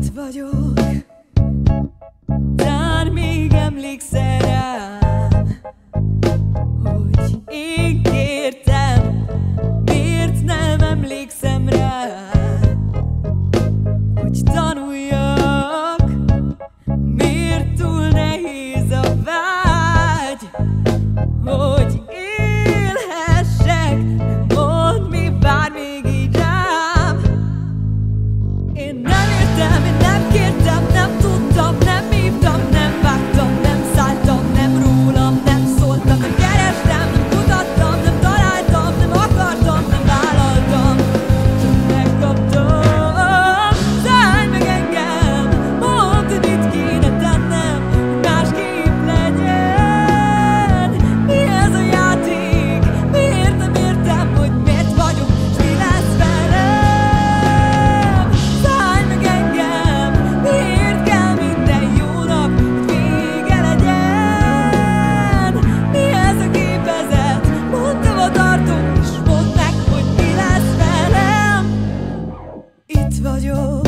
Itt vagyok, talán még emlékszel rám, hogy én kértem, miért nem emlékszem rá, hogy tanuljak, miért túl nehéz a vágy, hogy élhessek, mondd, mi vár még így rám. Én nem értem, én nem kértem, nem tudtam, nem hívtam, nem vágtam, nem szálltam, nem rólam, nem szóltam, nem kerestem, nem kutattam, nem találtam, nem akartam, nem vállaltam, csak megkaptam. Szállj meg engem, mondd, hogy mit kéne tennem, hogy másképp legyen. Mi ez a játék? Miért nem értem, hogy miért vagyok, s mi lesz velem? Szállj meg engem, miért kell minden jónak, hogy vége legyen? Mi ez a gépezet? Mondd, hova tartok, és mondd meg, hogy mi lesz velem. Itt vagyok,